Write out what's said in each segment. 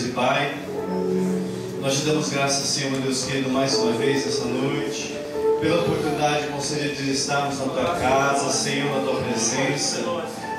Deus e Pai, nós te damos graças, Senhor, meu Deus querido, mais uma vez essa noite, pela oportunidade concedida de estarmos na tua casa, Senhor, na tua presença.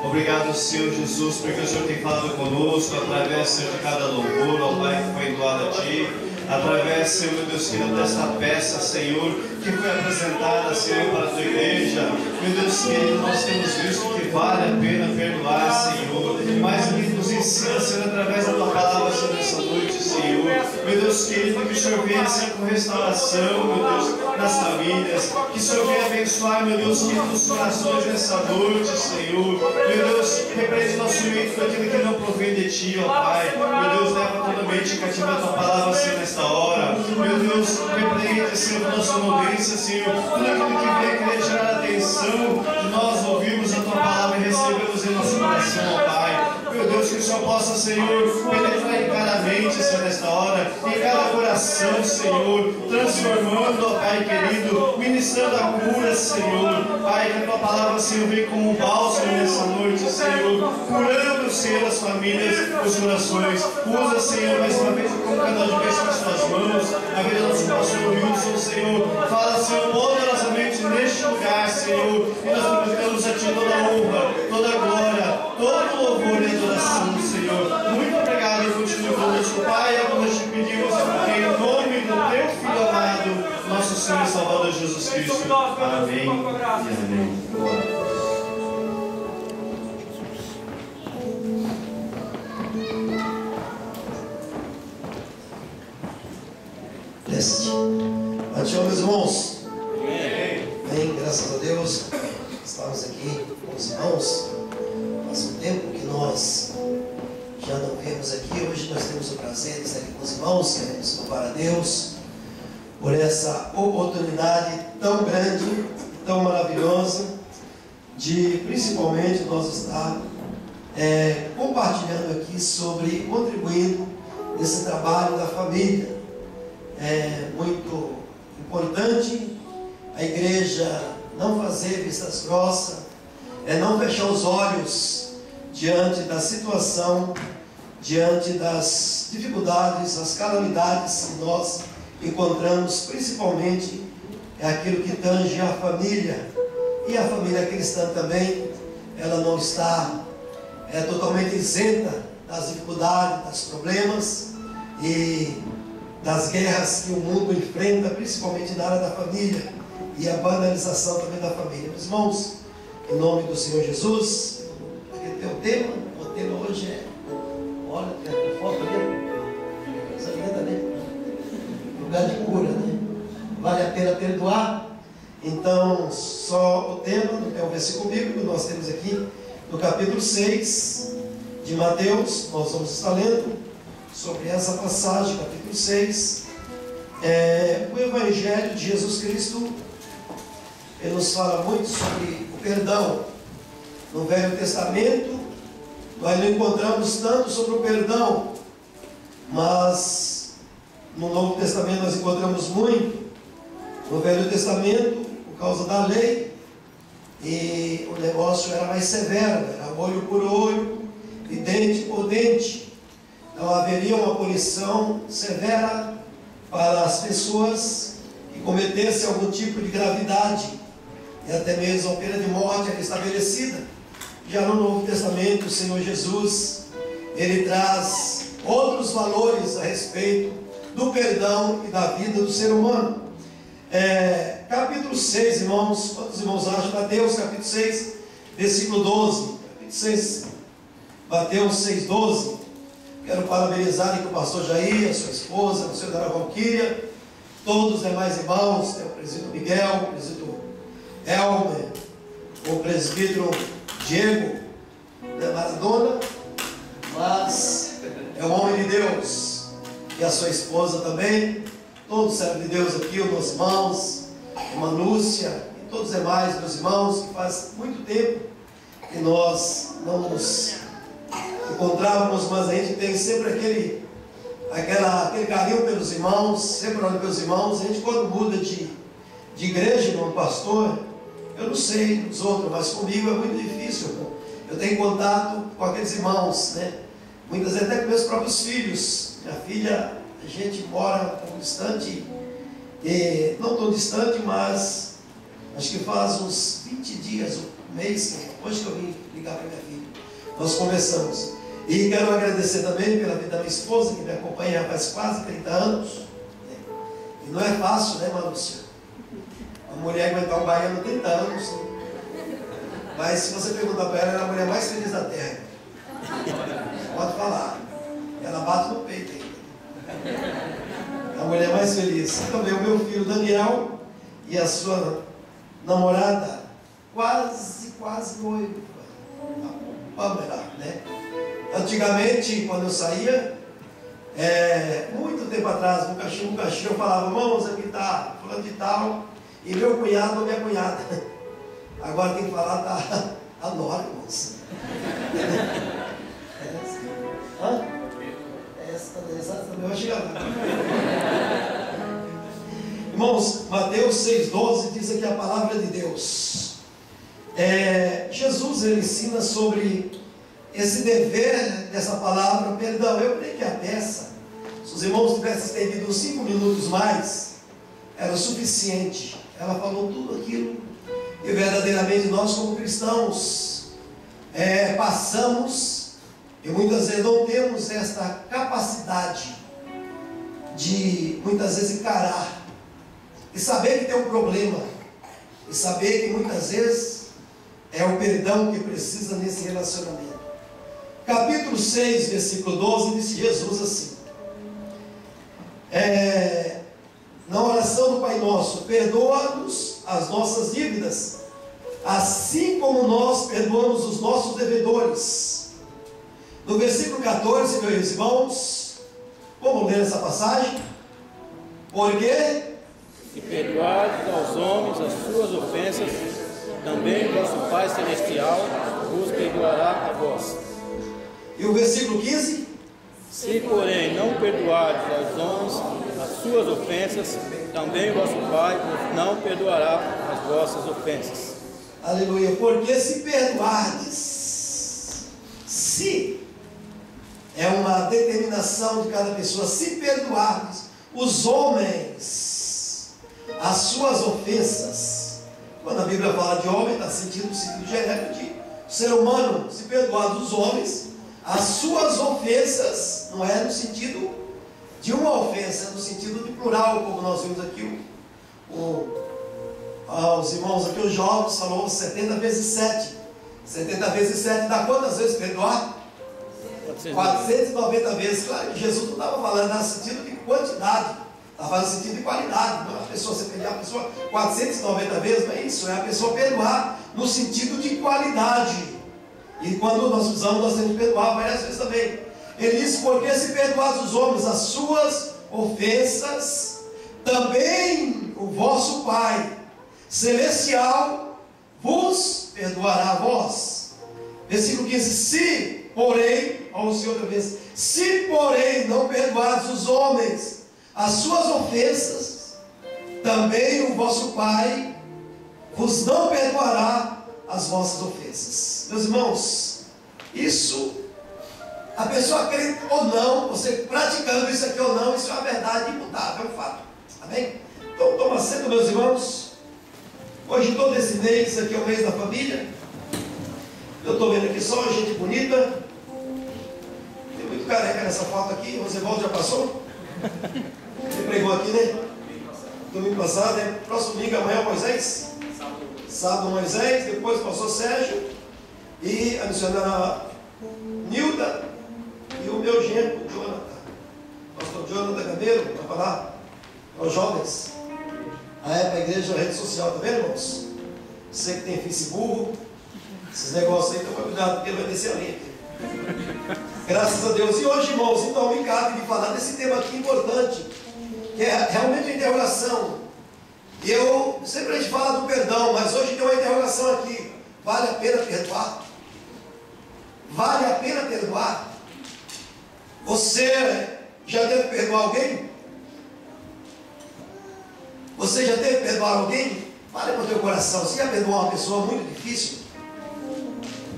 Obrigado, Senhor Jesus, porque o Senhor tem falado conosco através, Senhor, de cada louvor, ó Pai, que foi entoado a Ti, através, Senhor, meu Deus querido, desta peça, Senhor, que foi apresentada, Senhor, para a tua igreja. Meu Deus querido, nós temos visto que vale a pena perdoar, Senhor, mas nos ensina, Senhor, através da tua palavra sobre essa noite, Senhor. Meu Deus querido, que o Senhor venha, Senhor, com restauração, meu Deus, nas famílias, que o Senhor venha abençoar, meu Deus querido, os corações nessa noite, Senhor. Meu Deus, repreende nosso mente daquilo que não provém de Ti, ó Pai. Meu Deus, leva toda a mente cativa a tua palavra, Senhor, nesta hora. Meu Deus, repreende, Senhor, nossa obediência, Senhor, tudo aquilo que vem querer gerar a atenção de nós ouvirmos a tua palavra e recebermos em nosso coração, ó Pai. Meu Deus, que o Senhor possa, Senhor, penetrar em cada mente, Senhor, nesta hora, em cada coração, Senhor, transformando, ó Pai querido, ministrando a cura, Senhor. Pai, que a tua palavra, Senhor, vem como um bálsamo nessa noite, Senhor, curando, Senhor, as famílias, os corações. Usa, Senhor, mais uma vez como canal de bênção nas tuas mãos, a vida do nosso pastor Wilson, Senhor. Fala, Senhor, poderosamente neste lugar, Senhor, e nós apresentamos a Ti toda a honra, toda a glória, todo o louvor e adoração, Senhor. Muito obrigado e continue conosco, Pai. É como nós te pedimos em nome do Teu Filho amado, nosso Senhor e Salvador Jesus Cristo. Amém e amém. Glória. Bate, meus irmãos. Bem, graças a Deus, estamos aqui com os irmãos. Faz um tempo que nós já não vemos aqui. Hoje nós temos o prazer de estar aqui com os irmãos. Queremos louvar a Deus por essa oportunidade tão grande, tão maravilhosa, de principalmente nós estar compartilhando aqui sobre, contribuindo nesse trabalho da família. É muito importante a igreja não fazer vistas grossas, não fechar os olhos diante da situação, diante das dificuldades, das calamidades que nós encontramos, principalmente aquilo que tange a família. E a família cristã também, ela não está totalmente isenta das dificuldades, dos problemas e das guerras que o mundo enfrenta, principalmente na área da família e a banalização também da família. Meus irmãos, em nome do Senhor Jesus, aqui tem o tema hoje olha, tem a foto ali, coisa linda, né? Lugar de cura, né? Vale a pena perdoar. Então, só o tema, é o versículo bíblico, nós temos aqui no capítulo 6 de Mateus. Nós vamos estar lendo sobre essa passagem, capítulo 6, o Evangelho de Jesus Cristo. Ele nos fala muito sobre o perdão. No Velho Testamento, nós não encontramos tanto sobre o perdão, mas no Novo Testamento nós encontramos muito. No Velho Testamento, por causa da lei, e o negócio era mais severo, era olho por olho e dente por dente. Não haveria uma punição severa para as pessoas que cometessem algum tipo de gravidade, e até mesmo a pena de morte era estabelecida. Já no Novo Testamento, o Senhor Jesus, Ele traz outros valores a respeito do perdão e da vida do ser humano. Capítulo 6, irmãos, quantos irmãos acham? Mateus capítulo 6, versículo 12. Capítulo 6, Mateus 6, 12. Quero parabenizar aqui o pastor Jair, a sua esposa, a senhora Valquíria, todos os demais irmãos, o presbítero Miguel, o presbítero Elmer, o presbítero Diego da Maradona, mas é um homem de Deus, e a sua esposa também, todos servos de Deus aqui, os meus irmãos, irmã Lúcia e todos os demais meus irmãos, que faz muito tempo que nós não nos encontrávamos, mas a gente tem sempre aquele carinho pelos irmãos, sempre olhando pelos irmãos. A gente, quando muda de igreja, irmão pastor, eu não sei dos outros, mas comigo é muito difícil, irmão. Eu tenho contato com aqueles irmãos, né? Muitas vezes até com meus próprios filhos. Minha filha, a gente mora um pouco distante, não tão distante, mas acho que faz uns 20 dias, um mês, hoje que eu vim ligar para minha filha, nós conversamos. E quero agradecer também pela vida da minha esposa, que me acompanha faz quase 30 anos. E não é fácil, né, Marúcia? A mulher aguentar um baiano 30 anos. Mas se você perguntar para ela, ela é a mulher mais feliz da terra. Pode falar. Ela bate no peito ainda. É a mulher mais feliz. E também o meu filho Daniel e a sua namorada, quase noivo. Pamela, né? Antigamente, quando eu saía, muito tempo atrás, no cachimbo, eu falava, vamos, aqui está fulano de tal, e meu cunhado ou minha cunhada. Agora tem que falar, tá a nora, irmãos. Essa também vai chegar lá. Irmãos, Mateus 6,12 diz aqui a palavra de Deus. Jesus, ele ensina sobre esse dever dessa palavra, perdão. Eu creio que a peça, se os irmãos tivessem estendido 5 minutos mais, era o suficiente. Ela falou tudo aquilo que verdadeiramente nós como cristãos passamos, e muitas vezes não temos esta capacidade de muitas vezes encarar e saber que tem um problema, e saber que muitas vezes é o perdão que precisa nesse relacionamento. Capítulo 6, versículo 12, disse Jesus assim, na oração do Pai Nosso, perdoa-nos as nossas dívidas, assim como nós perdoamos os nossos devedores. No versículo 14, meus irmãos, vamos ler essa passagem? Porque e perdoados aos homens as suas ofensas, também vosso Pai Celestial vos perdoará a vós. E o versículo 15? Se, porém, não perdoardes aos homens as suas ofensas, também vosso Pai vos não perdoará as vossas ofensas. Aleluia. Porque se perdoardes, se é uma determinação de cada pessoa, se perdoardes os homens as suas ofensas, quando a Bíblia fala de homem, está sentindo o sentido genérico de ser humano, se perdoardes os homens as suas ofensas, não é no sentido de uma ofensa, é no sentido de plural, como nós vimos aqui os irmãos aqui, os jovens, falou 70 vezes 7. 70 vezes 7 dá quantas vezes perdoar? 490 vezes. Claro que Jesus não estava falando no sentido de quantidade, estava falando no sentido de qualidade. Não é a pessoa, você perdoar a pessoa 490 vezes, não é isso, é a pessoa perdoar no sentido de qualidade. E quando nós precisamos, nós temos que perdoar várias vezes também. Ele disse, porque se perdoares os homens as suas ofensas, também o vosso Pai Celestial vos perdoará a vós. Versículo 15, se porém, olha o Senhor outra vez, se porém não perdoares os homens as suas ofensas, também o vosso Pai vos não perdoará as vossas ofensas. Meus irmãos, isso, a pessoa crê ou não, você praticando isso aqui ou não, isso é uma verdade imutável, é um fato. Amém? Então toma assento, meus irmãos. Hoje todo esse mês, aqui é o mês da família. Eu estou vendo aqui só gente bonita. Tem muito careca nessa foto aqui. O Zevaldo já passou? Ele pregou aqui, né? Domingo passado, né? Próximo domingo, amanhã Moisés. Sábado Moisés, depois passou Sérgio e a missionária Nilda e o meu genro, Jonathan. Pastor Jonathan Gabeiro, para falar aos jovens. Para a igreja, a rede social, tá vendo, irmãos? Você que tem Facebook, esses negócios aí, então cuidado, porque ele vai descer a linha aqui. Graças a Deus. E hoje, irmãos, então me cabe de falar desse tema aqui importante, que é realmente a interrogação. Eu sempre a gente fala do perdão, mas hoje tem uma interrogação aqui. Vale a pena perdoar? Vale a pena perdoar? Você já teve que perdoar alguém? Você já teve que perdoar alguém? Fale para o teu coração. Você já perdoou uma pessoa muito difícil?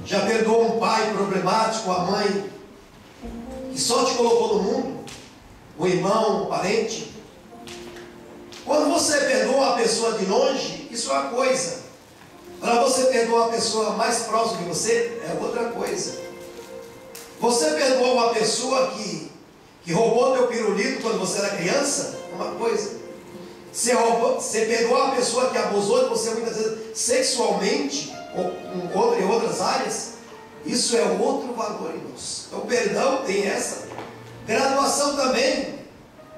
Já perdoou um pai problemático, a mãe que só te colocou no mundo? um irmão, um parente. Quando você perdoa a pessoa de longe, isso é uma coisa. Para você perdoar a pessoa mais próxima de você, é outra coisa. Você perdoou uma pessoa que roubou teu pirulito quando você era criança, é uma coisa. Você perdoou a pessoa que abusou de você muitas vezes sexualmente, ou em outras áreas, isso é outro valor, irmãos. Então o perdão tem essa graduação também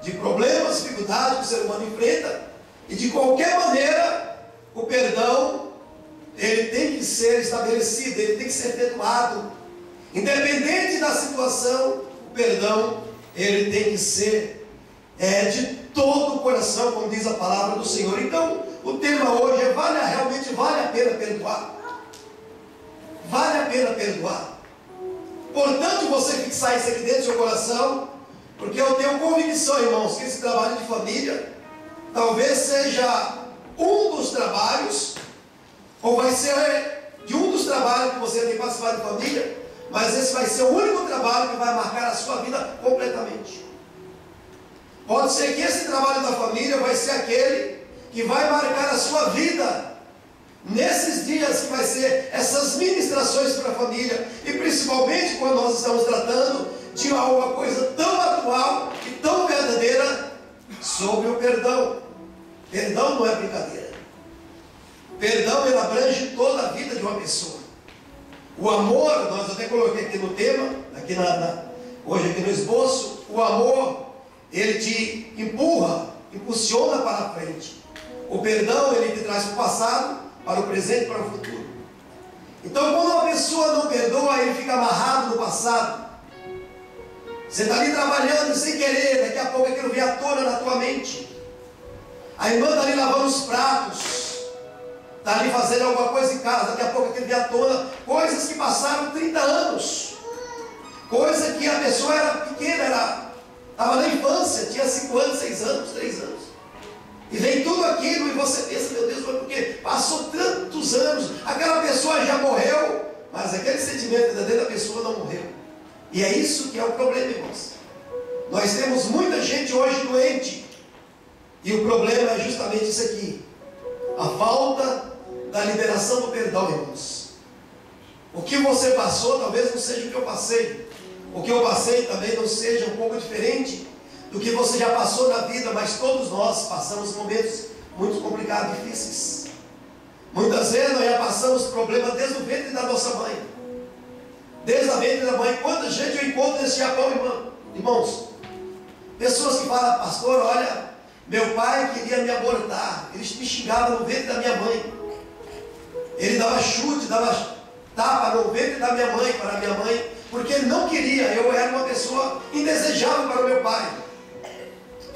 de problemas, dificuldades que o ser humano enfrenta, e de qualquer maneira o perdão ele tem que ser estabelecido, ele tem que ser efetuado, independente da situação. O perdão ele tem que ser de todo o coração, como diz a palavra do Senhor. Então o tema hoje é: realmente vale a pena perdoar? Vale a pena perdoar? Importante você fixar isso aqui dentro do seu coração, porque eu tenho convicção, irmãos, que esse trabalho de família talvez seja um dos trabalhos, ou vai ser de um dos trabalhos que você tem participado de família, mas esse vai ser o único trabalho que vai marcar a sua vida completamente. Pode ser que esse trabalho da família vai ser aquele que vai marcar a sua vida nesses dias, que vai ser essas ministrações para a família, e principalmente quando nós estamos tratando de alguma coisa tão atual e tão verdadeira sobre o perdão. Perdão não é brincadeira. Perdão ele abrange toda a vida de uma pessoa. O amor, nós até coloquei aqui no tema, hoje aqui no esboço, o amor ele te impulsiona para a frente. O perdão ele te traz para o passado, para o presente e para o futuro. Então quando uma pessoa não perdoa, ele fica amarrado no passado. Você está ali trabalhando sem querer, daqui a pouco aquilo vem à tona na tua mente. A irmã está ali lavando os pratos, está ali fazendo alguma coisa em casa, daqui a pouco aquilo vem à tona, coisas que passaram 30 anos, coisa que a pessoa era pequena, estava na infância, tinha 5 anos, 6 anos, 3 anos. E vem tudo aquilo e você pensa: meu Deus, porque passou tantos anos, aquela pessoa já morreu, mas aquele sentimento dentro da pessoa não morreu. E é isso que é o problema, irmãos. Nós temos muita gente hoje doente, e o problema é justamente isso aqui: a falta da liberação do perdão, irmãos. O que você passou talvez não seja o que eu passei, o que eu passei também não seja um pouco diferente do que você já passou na vida, mas todos nós passamos momentos muito complicados, difíceis. Muitas vezes nós já passamos problemas desde o ventre da nossa mãe. Desde a ventre da mãe. Quanta gente eu encontro nesse Japão, irmãos? Pessoas que falam: pastor, olha, meu pai queria me abortar, ele me xingava no ventre da minha mãe, ele dava chute, dava tapa no ventre da minha mãe, para a minha mãe, porque ele não queria, eu era uma pessoa indesejável para o meu pai.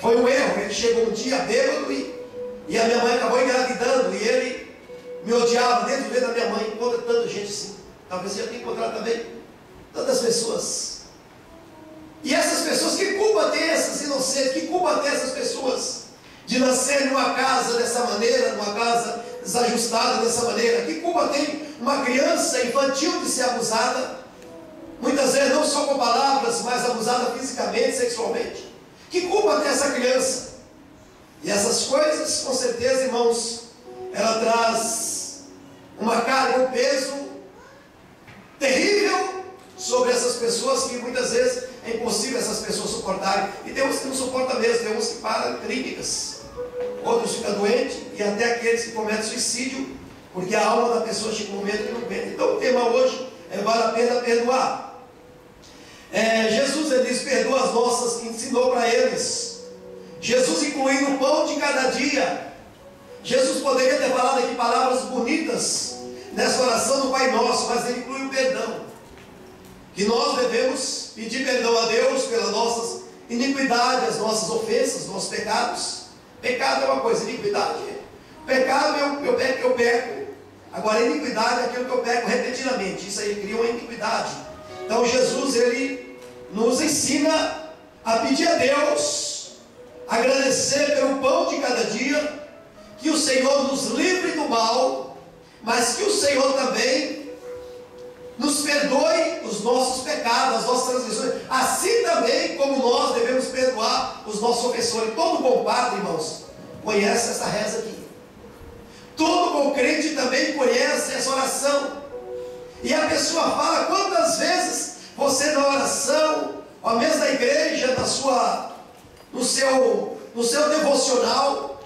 Foi um erro, ele chegou um dia bêbado e a minha mãe acabou engravidando, e ele me odiava dentro do ventre da minha mãe. Encontra tanta gente assim, talvez você já tenha encontrado também tantas pessoas. E essas pessoas, que culpa tem essas inocentes, que culpa tem essas pessoas de nascer numa casa dessa maneira, numa casa desajustada dessa maneira? Que culpa tem uma criança infantil de ser abusada, muitas vezes não só com palavras, mas abusada fisicamente, sexualmente? Que culpa tem essa criança? E essas coisas, com certeza, irmãos, ela traz uma carga, um peso terrível sobre essas pessoas, que muitas vezes é impossível essas pessoas suportarem. E tem uns que não suportam mesmo, tem uns que param clínicas, outros ficam doentes, e até aqueles que cometem suicídio, porque a alma da pessoa chega um momento que não aguenta. Então o tema hoje é: vale a pena perdoar. Jesus, ele diz: perdoa as nossas, ensinou para eles. Jesus incluindo o pão de cada dia. Jesus poderia ter falado aqui palavras bonitas nessa oração do Pai Nosso, mas ele inclui o perdão, que nós devemos pedir perdão a Deus pelas nossas iniquidades, as nossas ofensas, nossos pecados. Pecado é uma coisa, iniquidade pecado eu peco que eu peco. Agora iniquidade é aquilo que eu peco repetidamente, isso aí cria uma iniquidade. Então Jesus, ele nos ensina a pedir a Deus, agradecer pelo pão de cada dia, que o Senhor nos livre do mal, mas que o Senhor também nos perdoe os nossos pecados, as nossas transgressões, assim também como nós devemos perdoar nossos ofensores. Todo bom padre, irmãos, conhece essa reza aqui. Todo bom crente também conhece essa oração. E a pessoa fala: quantas vezes você na oração, ou mesmo na igreja, no seu devocional,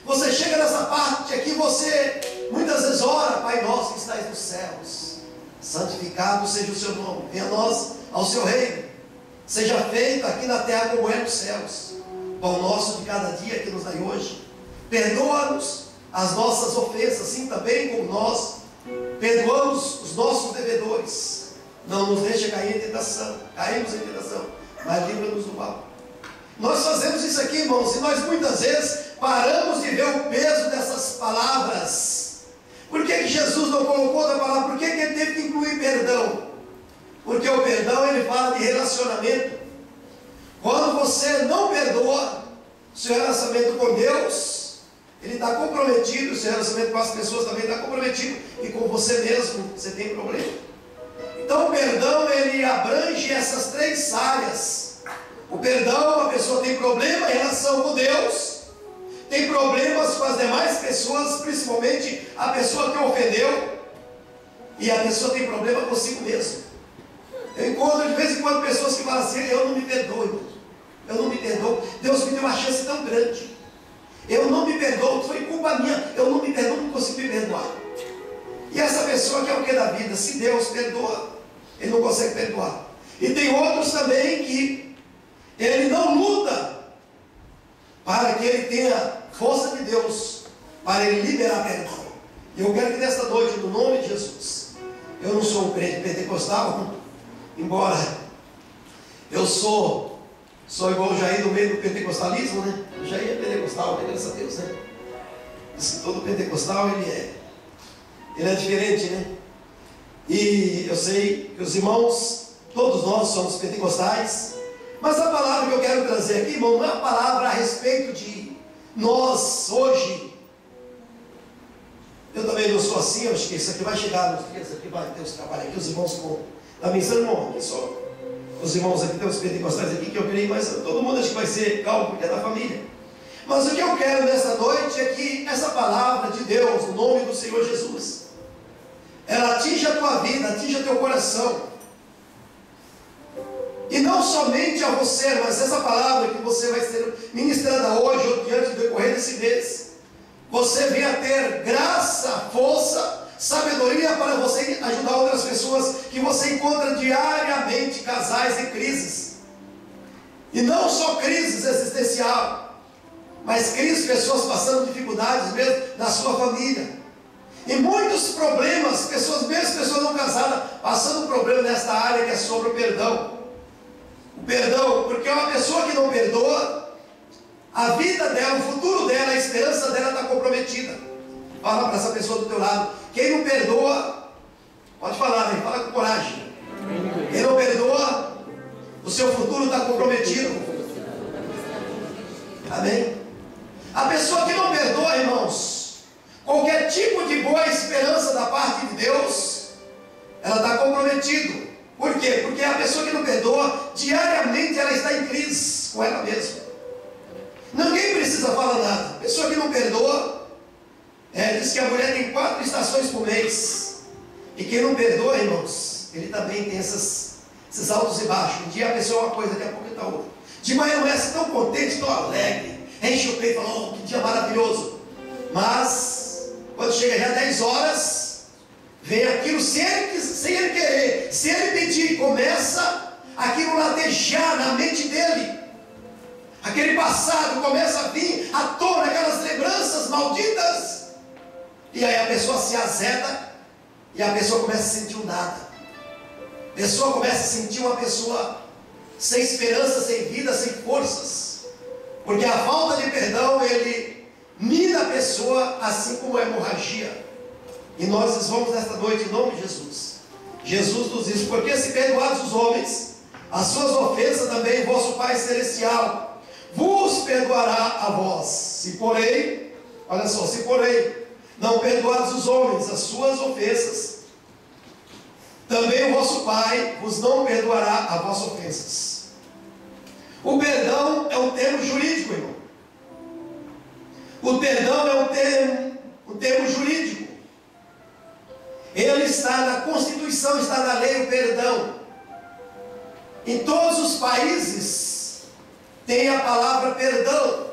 você chega nessa parte aqui, você muitas vezes ora: Pai nosso que estais nos céus, santificado seja o seu nome, venha a nós ao seu reino, seja feito aqui na terra como é nos céus. Pão nosso de cada dia que nos dai hoje, perdoa-nos as nossas ofensas, assim também como nós perdoamos os nossos devedores. Não nos deixa cair em tentação, caímos em tentação, mas livra-nos do mal. Nós fazemos isso aqui, irmãos, e nós muitas vezes paramos de ver o peso dessas palavras. Por que Jesus não colocou outra palavra? Por que ele teve que incluir perdão? Porque o perdão, ele fala de relacionamento. Quando você não perdoa, seu relacionamento com Deus, ele está comprometido, seu relacionamento com as pessoas também está comprometido, e com você mesmo, você tem problema. Então o perdão, ele abrange essas três áreas. O perdão, a pessoa tem problema em relação com Deus, tem problemas com as demais pessoas, principalmente a pessoa que ofendeu, e a pessoa tem problema consigo mesmo. Eu encontro de vez em quando pessoas que falam assim: eu não me perdoo, eu não me perdoo, Deus me deu uma chance tão grande, eu não me perdoo, foi culpa minha, eu não me perdoo, não consigo me perdoar. E essa pessoa quer o que da vida? Se Deus perdoa, ele não consegue perdoar. E tem outros também que ele não luta para que ele tenha força de Deus, para ele liberar perdão. E eu quero que nesta noite, no nome de Jesus, eu não sou um crente pentecostal, embora eu sou igual o Jair no meio do pentecostalismo, né? O Jair é pentecostal, graças a Deus, né? Diz que todo pentecostal ele é diferente, né? E eu sei que os irmãos, todos nós somos pentecostais, mas a palavra que eu quero trazer aqui, irmão, não é a palavra a respeito de nós hoje. Eu também não sou assim, eu acho que isso aqui vai chegar nos dias, aqui vai ter os trabalhos aqui, os irmãos com a missão, irmão, aqui só os irmãos aqui, tem os pentecostais aqui que eu creio, mas todo mundo acho que vai ser calmo, porque é da família. Mas o que eu quero nessa noite é que essa palavra de Deus, no nome do Senhor Jesus, ela atinja a tua vida, atinja teu coração. E não somente a você, mas essa palavra que você vai ser ministrada hoje ou diante do decorrer desse mês, você venha ter graça, força, sabedoria para você ajudar outras pessoas que você encontra diariamente, casais em crises. E não só crises existencial, mas crises, pessoas passando dificuldades mesmo na sua família. E muitos problemas, pessoas não casadas, passando um problema nesta área que é sobre o perdão. O perdão, porque uma pessoa que não perdoa, a vida dela, o futuro dela, a esperança dela está comprometida. Fala para essa pessoa do teu lado: quem não perdoa, pode falar, né? Fala com coragem. Quem não perdoa, o seu futuro está comprometido. Amém? A pessoa que não perdoa, irmãos, qualquer tipo de boa esperança da parte de Deus, ela está comprometida. Por quê? Porque a pessoa que não perdoa, diariamente ela está em crise com ela mesma. Ninguém precisa falar nada. A pessoa que não perdoa, diz que a mulher tem 4 estações por mês. E quem não perdoa, irmãos, ele também tem esses altos e baixos. Um dia a pessoa é uma coisa, daqui a pouco está outra. De manhã não é tão contente, tão alegre, enche o peito e fala: oh, que dia maravilhoso. Mas quando chega já 10 horas, vem aquilo sem ele querer, sem ele pedir, começa aquilo latejar na mente dele. Aquele passado começa a vir à tona, aquelas lembranças malditas. E aí a pessoa se azeda e a pessoa começa a sentir um nada. A pessoa começa a sentir uma pessoa sem esperança, sem vida, sem forças. Porque a falta de perdão, ele mina a pessoa assim como a hemorragia. E nós vamos nesta noite em nome de Jesus. Jesus nos diz: porque se perdoados os homens as suas ofensas, também vosso Pai Celestial vos perdoará a vós. Se porém, olha só, se porém não perdoados os homens as suas ofensas, também o vosso Pai vos não perdoará as vossas ofensas. O perdão é um termo jurídico, irmão. O perdão é um termo jurídico. Ele está na Constituição, está na lei, o perdão. Em todos os países tem a palavra perdão.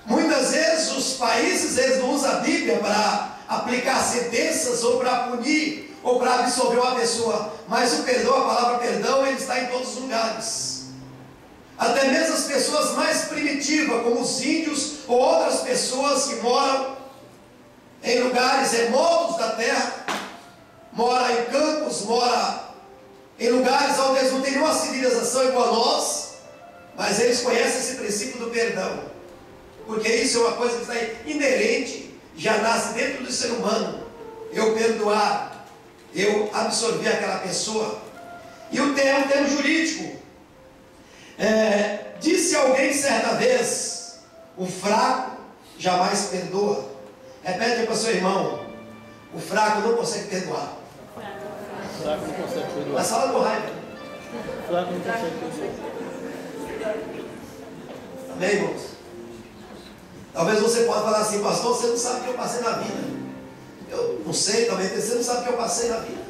Muitas vezes os países eles não usam a Bíblia para aplicar sentenças ou para punir ou para absolver uma pessoa, mas o perdão, a palavra perdão, ele está em todos os lugares. Até mesmo as pessoas mais primitivas, como os índios ou outras pessoas que moram em lugares remotos da terra, mora em campos, mora em lugares onde eles não têm nenhuma civilização igual a nós, mas eles conhecem esse princípio do perdão, porque isso é uma coisa que está inerente, já nasce dentro do ser humano. Eu perdoar, eu absorver aquela pessoa. E o termo jurídico. Disse alguém certa vez: o fraco jamais perdoa. Repete para o seu irmão: o fraco não consegue perdoar. O fraco não consegue perdoar. Mas fala com raiva. O fraco não consegue perdoar. Amém, irmãos? Talvez você possa falar assim: pastor, você não sabe o que eu passei na vida. Eu não sei, talvez você não sabe o que eu passei na vida.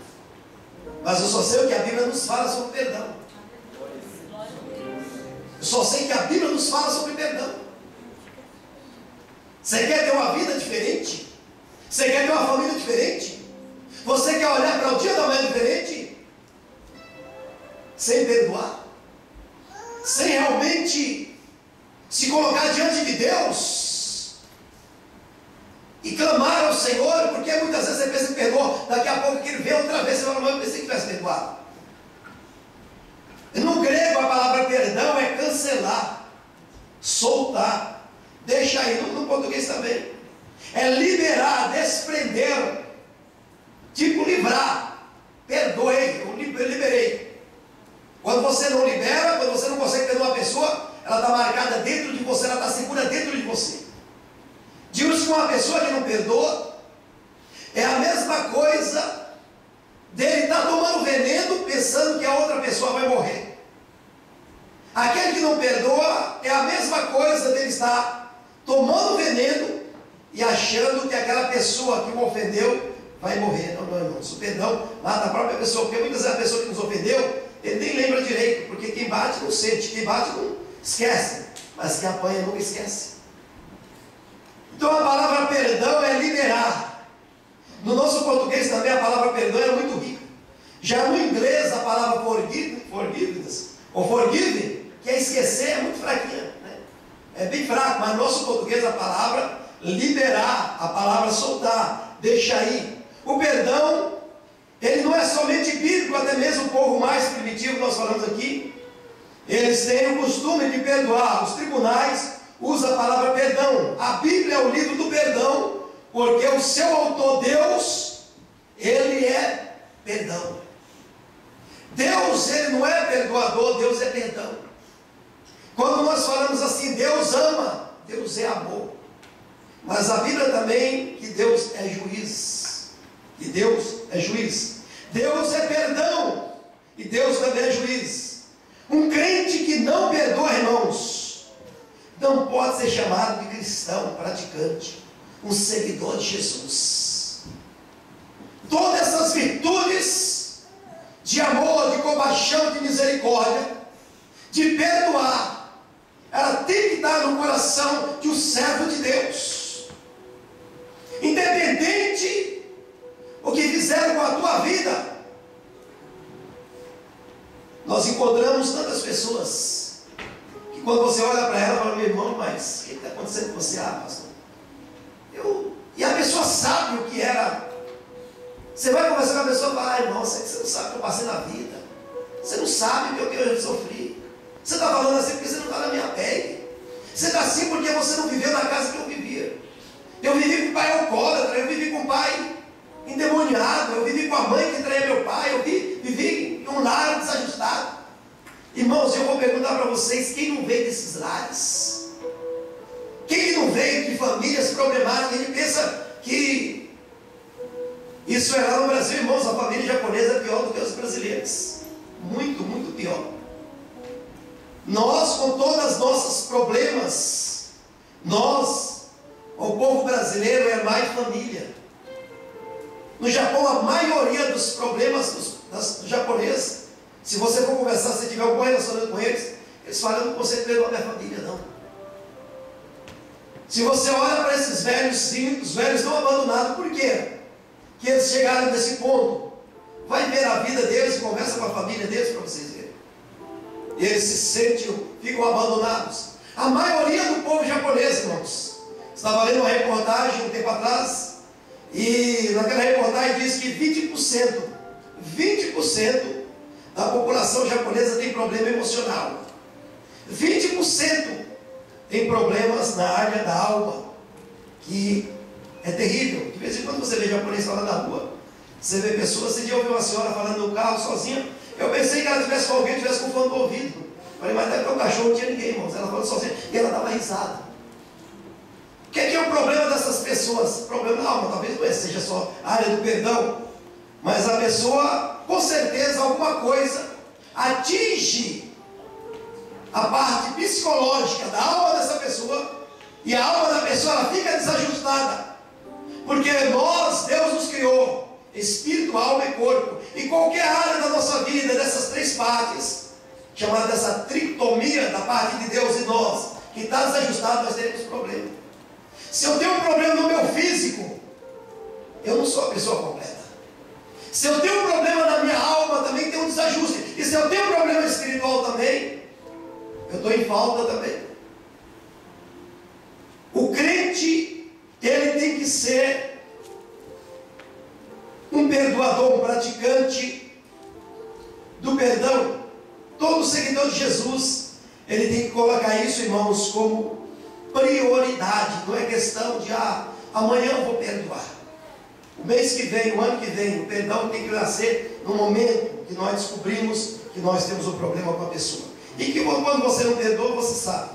Mas eu só sei o que a Bíblia nos fala sobre perdão. Eu só sei que a Bíblia nos fala sobre perdão. Você quer ter uma vida diferente? Você quer ter uma família diferente? Você quer olhar para o dia da manhã diferente? Sem perdoar? Sem realmente se colocar diante de Deus e clamar ao Senhor? Porque muitas vezes você pensa que perdoou, daqui a pouco que ele vê outra vez, você fala: mas eu pensei que tivesse perdoado. No grego a palavra perdão é cancelar, soltar, deixar ir. No português também é liberar, desprender, tipo livrar. Perdoei, eu liberei. Quando você não libera, quando você não consegue perdoar uma pessoa, ela está marcada dentro de você, ela está segura dentro de você. Diz que uma pessoa que não perdoa é a mesma coisa dele estar tomando veneno pensando que a outra pessoa vai morrer. Aquele que não perdoa é a mesma coisa dele estar tomando veneno e achando que aquela pessoa que o ofendeu vai morrer. Não, irmãos. O perdão mata a própria pessoa, porque muitas vezes a pessoa que nos ofendeu, ele nem lembra direito, porque quem bate não sente, quem bate não esquece, mas quem apanha nunca esquece. Então a palavra perdão é liberar. No nosso português também a palavra perdão é muito rica. Já no inglês a palavra forgiveness, ou forgive, que é esquecer, é muito fraquinha, né? É bem fraco, mas no nosso português a palavra liberar, a palavra soltar, deixar ir. O perdão, ele não é somente bíblico, até mesmo o povo mais primitivo que nós falamos aqui, eles têm o costume de perdoar. Os tribunais usam a palavra perdão. A Bíblia é o livro do perdão, porque o seu autor, Deus, ele é perdão. Deus, ele não é perdoador, Deus é perdão. Quando nós falamos assim, Deus ama, Deus é amor. Mas a Bíblia também, que Deus é juiz. E Deus é juiz. Deus é perdão. E Deus também é juiz. Um crente que não perdoa, irmãos, não pode ser chamado de cristão, praticante, um seguidor de Jesus. Todas essas virtudes de amor, de compaixão, de misericórdia, de perdoar, ela tem que estar no coração de um servo de Deus. Independente o que fizeram com a tua vida. Nós encontramos tantas pessoas que quando você olha para ela, fala: meu irmão, mas o que está acontecendo com você? Ah, pastor, e a pessoa sabe o que era. Você vai conversar com a pessoa e fala: ah, irmão, você não sabe o que eu passei na vida. Você não sabe o que eu sofri. Você está falando assim porque você não está na minha pele. Você está assim porque você não viveu na casa que eu vivia. Eu vivi com o pai alcoólatra, eu vivi com o pai endemoniado, eu vivi com a mãe que traía meu pai, eu vivi em um lar desajustado. Irmãos, eu vou perguntar para vocês: quem não veio desses lares? Quem não veio de famílias problemáticas? A gente pensa que isso é lá no Brasil, irmãos. A família japonesa é pior do que os brasileiros. Muito, muito pior. Nós, com todos os nossos problemas, o povo brasileiro é mais família. No Japão, a maioria dos problemas dos japoneses, se você for conversar, se tiver algum relacionamento com eles falam: eu não consigo perdoar minha família, não. Se você olha para esses velhos, os velhos não abandonados, por quê? Que eles chegaram nesse ponto. Vai ver a vida deles e conversa com a família deles para vocês verem. Eles se sentem, ficam abandonados. A maioria do povo japonês, irmãos. Estava lendo uma reportagem um tempo atrás, e naquela reportagem diz que 20% da população japonesa tem problema emocional. 20% tem problemas na área da alma, que é terrível. De vez em quando você vê japonês falando na rua, você vê pessoas. Esse dia eu ouvi uma senhora falando no carro sozinha. Eu pensei que ela tivesse com alguém, tivesse com fone do ouvido. Falei: mas deve ter um cachorro, não tinha ninguém, irmãos. Ela falando sozinha e ela dava risada. O que é o problema dessas pessoas? O problema da alma, talvez não seja só a área do perdão, mas a pessoa, com certeza, alguma coisa atinge a parte psicológica da alma dessa pessoa, e a alma da pessoa ela fica desajustada, porque Deus nos criou espírito, alma e corpo, e qualquer área da nossa vida, dessas três partes, chamada dessa tricotomia da parte de Deus e nós, que está desajustado, nós teremos problema. Se eu tenho um problema no meu físico, eu não sou a pessoa completa. Se eu tenho um problema na minha alma, também tem um desajuste. E se eu tenho um problema espiritual também, eu estou em falta também. O crente, ele tem que ser um perdoador, um praticante do perdão. Todo seguidor de Jesus, ele tem que colocar isso, irmãos, como prioridade. Não é questão de amanhã eu vou perdoar. O mês que vem, o ano que vem, o perdão tem que nascer no momento que nós descobrimos que nós temos um problema com a pessoa. E que quando você não perdoa, você sabe.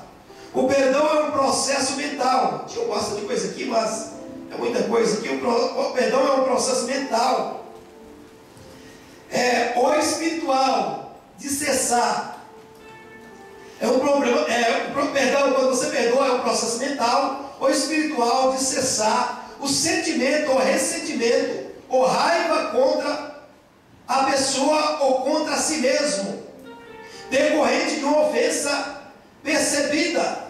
O perdão é um processo mental. Eu gosto de coisa aqui, mas é muita coisa aqui. O perdão é um processo mental. Ou espiritual, de cessar. É um problema. O perdão, quando você perdoa, é um processo mental ou espiritual de cessar o sentimento ou ressentimento ou raiva contra a pessoa ou contra si mesmo, decorrente de uma ofensa percebida,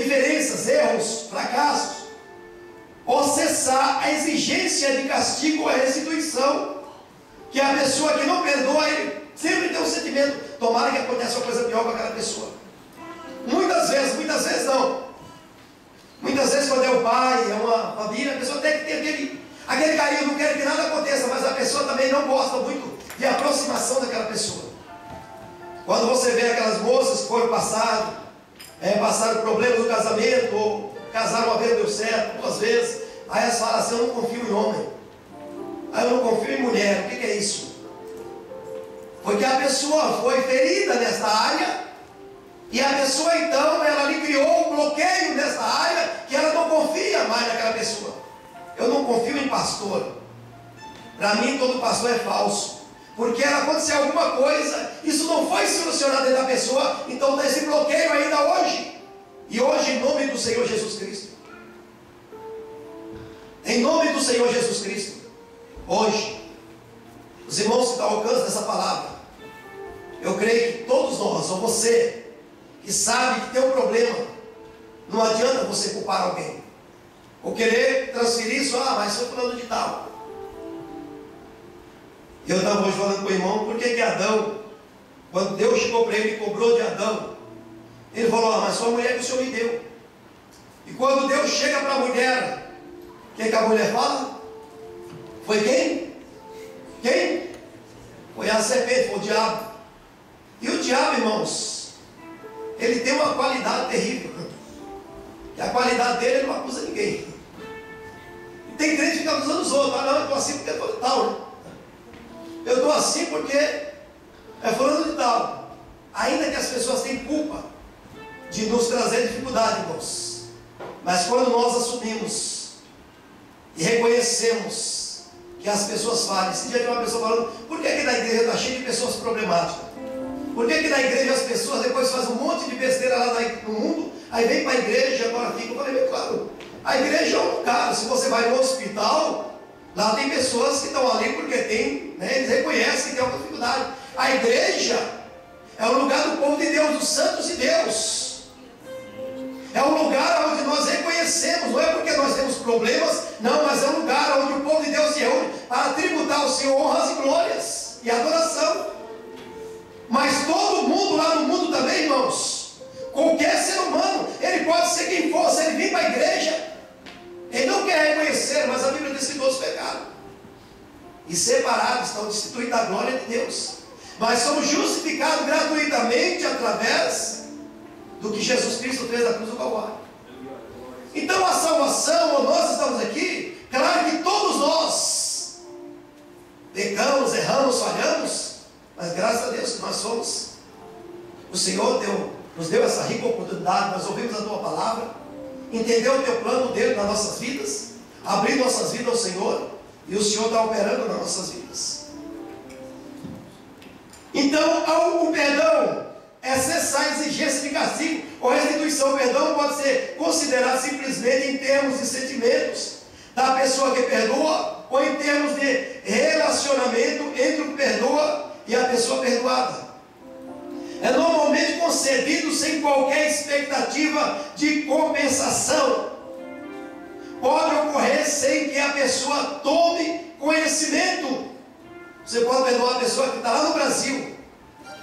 diferenças, erros, fracassos, ou cessar a exigência de castigo ou a restituição, que a pessoa que não perdoa, ele sempre tem um sentimento: tomara que aconteça uma coisa pior com aquela pessoa. Muitas vezes não. Muitas vezes, quando é o pai, é uma família, a pessoa tem que ter aquele carinho, não quer que nada aconteça, mas a pessoa também não gosta muito de aproximação daquela pessoa. Quando você vê aquelas moças que foram passaram problemas no casamento, ou casaram uma vez, deu certo, 2 vezes, aí elas falam assim: eu não confio em homem, aí eu não confio em mulher. O que é isso? Porque a pessoa foi ferida nesta área, e a pessoa então, ela lhe criou um bloqueio nesta área, que ela não confia mais naquela pessoa. Eu não confio em pastor. Para mim, todo pastor é falso. Porque aconteceu alguma coisa, isso não foi solucionado dentro da pessoa, então está esse bloqueio ainda hoje. E hoje, em nome do Senhor Jesus Cristo, em nome do Senhor Jesus Cristo, hoje, os irmãos que estão ao alcance dessa palavra, eu creio que todos nós, ou você, que sabe que tem um problema, não adianta você culpar alguém, ou querer transferir isso: mas foi fulano de tal. Eu estava hoje falando com o irmão, por que Adão, quando Deus chegou para ele e cobrou de Adão, ele falou: mas foi a mulher que o Senhor me deu. E quando Deus chega para a mulher, o que a mulher fala? Foi quem? Quem? Foi a serpente, foi o diabo. E o diabo, irmãos, ele tem uma qualidade terrível, e a qualidade dele, ele não acusa ninguém. E tem crente que fica acusando os outros: não, eu estou assim porque eu estou tal, né? Eu estou assim porque é fulano de tal. Ainda que as pessoas têm culpa de nos trazer dificuldade, irmãos, mas quando nós assumimos e reconhecemos que as pessoas falem. Esse dia tem uma pessoa falando: por que na igreja está cheio de pessoas problemáticas? Por que na igreja as pessoas depois fazem um monte de besteira lá no mundo, aí vem para a igreja e agora fica? Eu falei: bem claro, a igreja é um lugar. Se você vai no hospital, lá tem pessoas que estão ali porque tem, né, eles reconhecem que tem alguma dificuldade. A igreja é o lugar do povo de Deus, dos santos de Deus. É um lugar onde nós reconhecemos, não é porque nós temos problemas, não, mas é um lugar onde o povo de Deus se reúne para tributar ao Senhor honras e glórias e adoração. Mas todo mundo lá no mundo também, irmãos, qualquer ser humano, ele pode ser quem for, se ele vir para a igreja, ele não quer reconhecer, mas a Bíblia diz que todos pecaram e separados, estão destituídos da glória de Deus. Mas somos justificados gratuitamente através do que Jesus Cristo fez na cruz do Calvário. Então a salvação, nós estamos aqui, claro que todos nós pecamos, erramos, falhamos, mas graças a Deus que nós somos. O Senhor nos deu essa rica oportunidade, nós ouvimos a Tua Palavra, entendeu o Teu plano dele nas nossas vidas, abrir nossas vidas ao Senhor, e o Senhor está operando nas nossas vidas. Então o perdão é cessar a exigência de castigo ou restituição. O perdão pode ser considerado simplesmente em termos de sentimentos da pessoa que perdoa, ou em termos de relacionamento entre o que perdoa e a pessoa perdoada. É normalmente concedido sem qualquer expectativa de compensação. Pode ocorrer sem que a pessoa tome conhecimento. Você pode perdoar a pessoa que está lá no Brasil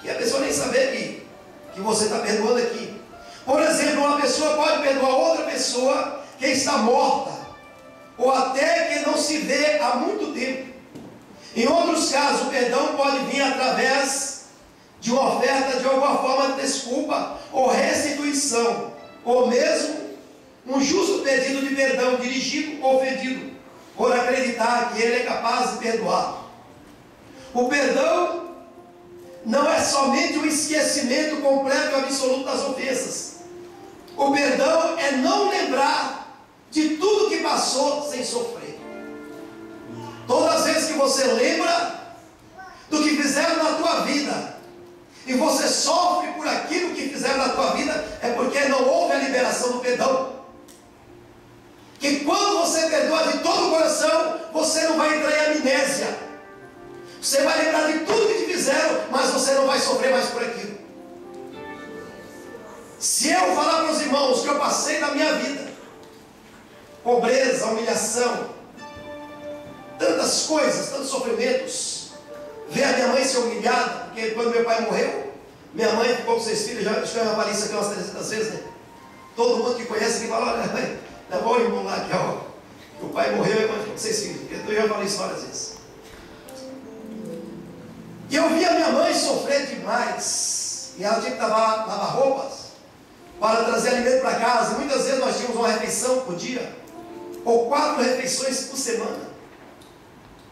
e a pessoa nem saber que você está perdoando aqui. Por exemplo, uma pessoa pode perdoar outra pessoa que está morta, ou até que não se vê há muito tempo. Em outros casos, o perdão pode vir através de uma oferta de alguma forma de desculpa ou restituição, ou mesmo um justo pedido de perdão dirigido ao ofendido, por acreditar que ele é capaz de perdoar. O perdão não é somente um esquecimento completo e absoluto das ofensas. O perdão é não lembrar de tudo que passou sem sofrer. Todas as vezes que você lembra do que fizeram na tua vida e você sofre por aquilo que fizeram na tua vida, é porque não houve a liberação do perdão. Que quando você perdoa de todo o coração, você não vai entrar em amnésia. Você vai lembrar de tudo que te fizeram, mas você não vai sofrer mais por aquilo. Se eu falar para os irmãos que eu passei na minha vida, pobreza, humilhação, tantas coisas, tantos sofrimentos, ver a minha mãe ser humilhada, porque quando meu pai morreu, minha mãe ficou com 6 filhos, já escreveu uma palestra aqui umas 300 vezes, né? Todo mundo que conhece aqui fala: olha, mãe, levou o irmão lá aqui, ó, que o pai morreu e a mãe ficou com 6 filhos. Eu já falei isso várias vezes. E eu vi a minha mãe sofrer demais, e ela tinha que lavar roupas para trazer alimento para casa. Muitas vezes nós tínhamos uma refeição por dia, ou 4 refeições por semana.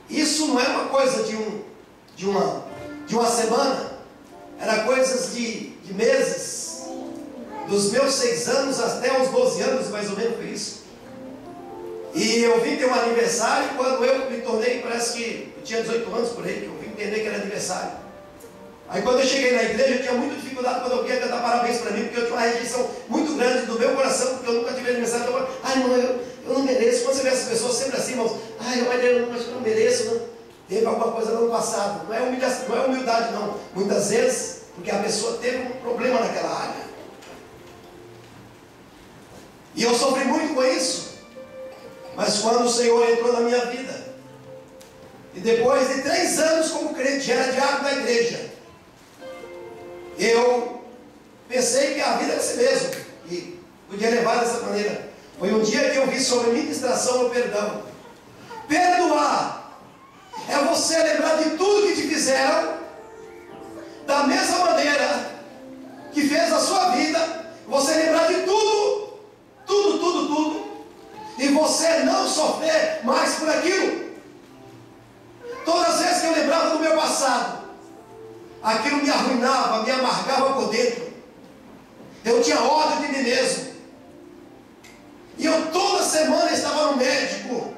Isso não é uma coisa de uma semana, era coisas de meses. Dos meus 6 anos até os 12 anos, mais ou menos, foi isso. E eu vim ter um aniversário quando eu me tornei, parece que eu tinha 18 anos por aí, que eu vim entender que era aniversário. Aí quando eu cheguei na igreja, eu tinha muita dificuldade quando eu queria cantar parabéns para mim, porque eu tinha uma rejeição muito grande do meu coração, porque eu nunca tive aniversário. Eu falei: ai, irmão, eu não mereço. Quando você vê essas pessoas sempre assim, irmãos: ai, eu acho que eu não mereço, não. Teve alguma coisa no ano passado. Não é humilhação, não é humildade, não. Muitas vezes, porque a pessoa teve um problema naquela área. E eu sofri muito com isso. Mas quando o Senhor entrou na minha vida, e depois de 3 anos como crente, já era diácono da igreja, eu pensei que a vida era assim mesmo, e podia levar dessa maneira. Foi um dia que eu vi sobre ministração no perdão. Perdoar é você lembrar de tudo que te fizeram, da mesma maneira que fez a sua vida, você lembrar de tudo, e você não sofrer mais por aquilo. Todas as vezes que eu lembrava do meu passado, aquilo me arruinava, me amargava por dentro. Eu tinha ódio de mim mesmo. E eu toda semana estava no médico.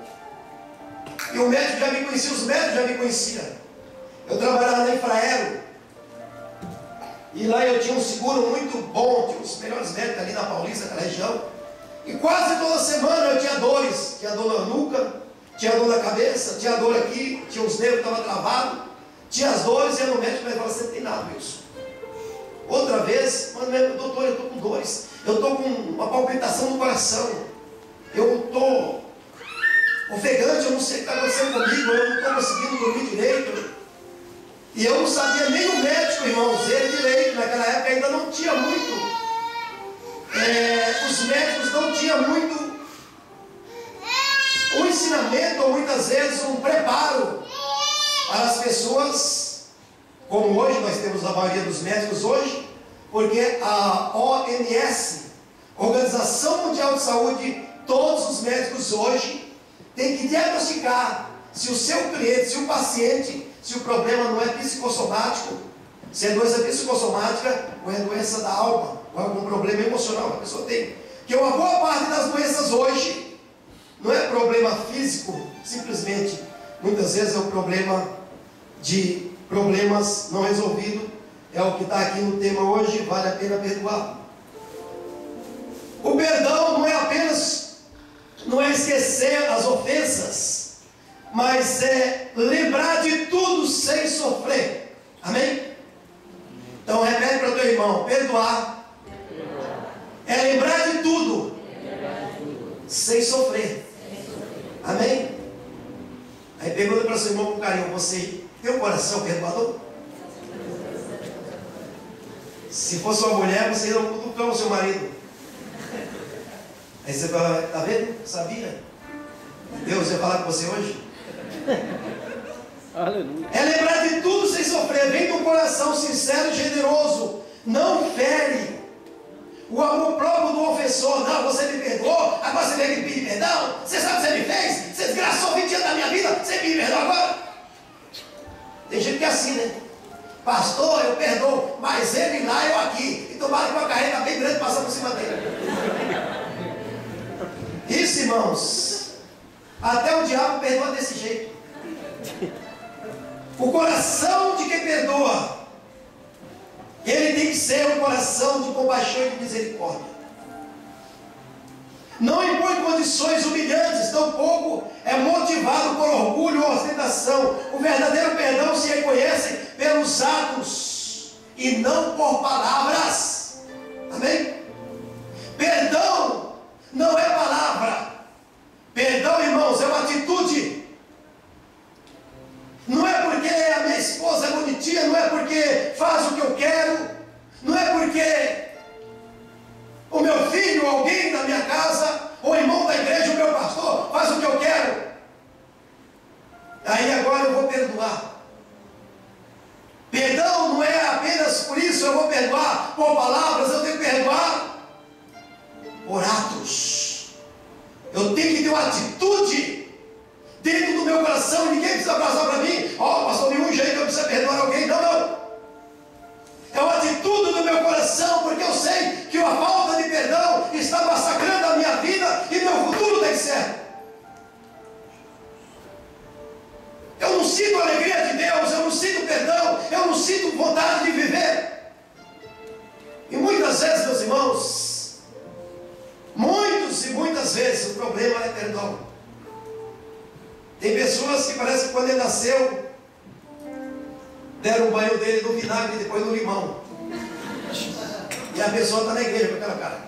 E o médico já me conhecia, os médicos já me conheciam. Eu trabalhava na Infraero, e lá eu tinha um seguro muito bom, tinha os melhores médicos ali na Paulista, naquela região. E quase toda semana eu tinha dores, tinha dor na nuca, tinha dor na cabeça, tinha dor aqui, tinha os nervos que estavam travados, tinha as dores, e eu no médico me falava, você não tem nada, Wilson. Outra vez, mas doutor, eu estou com dores, eu estou com uma palpitação no coração, eu estou ofegante, eu não sei o que está acontecendo comigo, eu não estou conseguindo dormir direito. E eu não sabia nem o médico, irmãos, ele direito. Naquela época ainda não tinha muito, os médicos não tinham muito um ensinamento, ou muitas vezes um preparo para as pessoas, como hoje nós temos a maioria dos médicos hoje, porque a OMS, Organização Mundial de Saúde, todos os médicos hoje têm que diagnosticar se o seu cliente, se o paciente, se o problema não é psicossomático, se é doença psicossomática ou é doença da alma, ou algum problema emocional que a pessoa tem. Que uma boa parte das doenças hoje não é problema físico, simplesmente, muitas vezes é um problema de problemas não resolvidos. É o que está aqui no tema hoje, vale a pena perdoar. O perdão não é apenas, não é esquecer as ofensas, mas é lembrar de tudo sem sofrer. Amém? Então repete para o teu irmão: perdoar é lembrar de tudo sem sofrer. Amém? Aí pergunta para o seu irmão com carinho: você tem um coração perdoador? Se fosse uma mulher, você não cutucava o seu marido. Aí você fala: tá vendo? Sabia? Deus ia falar com você hoje? Aleluia. É lembrar de tudo sem sofrer. Vem de um coração sincero e generoso. Não fere o amor próprio do ofensor. Não, você me perdoou, agora você vem me pedir perdão. Você sabe o que você me fez? Você desgraçou 20 anos da minha vida, você me perdoou agora? Tem gente que é assim, né? Pastor, eu perdoo, mas ele lá, eu aqui. E tomara que uma carrega bem grande passar por cima dele. Isso, irmãos, até o diabo perdoa desse jeito. O coração de quem perdoa, ele tem que ser um coração de compaixão e de misericórdia. Não impõe condições humilhantes, tampouco é motivado por orgulho ou ostentação. O verdadeiro perdão se reconhece pelos atos e não por palavras. Amém? Perdão não é palavra. Perdão, irmãos, é uma atitude. Não é porque a minha esposa é bonitinha, não é porque faz o que eu quero, não é porque o meu filho, alguém da minha casa, ou irmão da igreja, o meu pastor, faz o que eu quero. Aí agora eu vou perdoar. Perdão não é apenas por isso eu vou perdoar por palavras, eu tenho que perdoar por atos. Eu tenho que ter uma atitude dentro do meu coração. Ninguém precisa passar para mim: ó, pastor, nenhum jeito eu preciso perdoar alguém. Não, não. É uma atitude do meu coração, porque eu sei que a falta de perdão está massacrando a minha vida e meu futuro tem que ser. Eu não sinto a alegria de Deus, eu não sinto perdão, eu não sinto vontade de viver. E muitas vezes, meus irmãos, muitas vezes o problema é perdão. Tem pessoas que parece que quando ele nasceu, deram o banho dele no vinagre e depois no limão. E a pessoa está na igreja com aquela cara.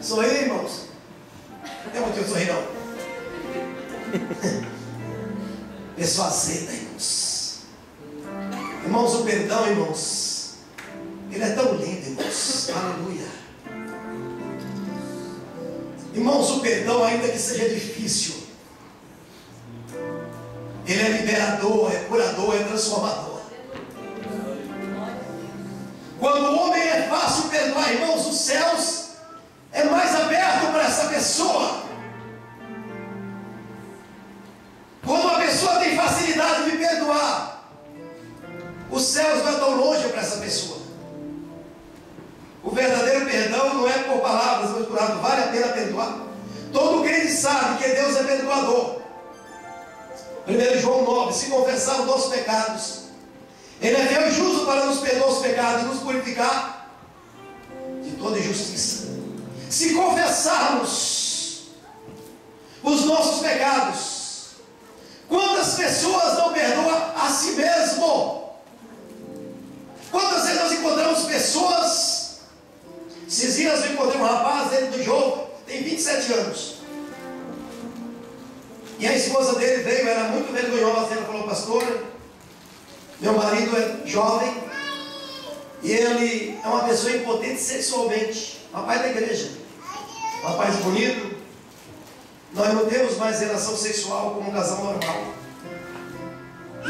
Sorri, irmãos. Não tem motivo de sorrir, não. Pessoa azeda, irmãos. Irmãos, o perdão, irmãos, ele é tão lindo, irmãos. Aleluia. Irmãos, o perdão, ainda que seja difícil, ele é liberador, é curador, é transformador. Quando o homem é fácil perdoar, irmãos, os céus é mais aberto para essa pessoa. Quando uma pessoa tem facilidade de perdoar, os céus não estão longe para essa pessoa. O verdadeiro perdão não é por palavras, mas por ato. Vale a pena perdoar. Todo crente sabe que Deus é perdoador. 1 João 9, se confessarmos nossos pecados, Ele é fiel e justo para nos perdoar os pecados e nos purificar de toda injustiça. Se confessarmos os nossos pecados, quantas pessoas não perdoam a si mesmo? Quantas vezes nós encontramos pessoas? Esses dias eu encontrei um rapaz dentro do jogo, tem 27 anos. E a esposa dele veio, era muito vergonhosa. Ela falou: pastor, meu marido é jovem e ele é uma pessoa impotente sexualmente. Rapaz da igreja, rapaz bonito. Nós não temos mais relação sexual como um casal normal.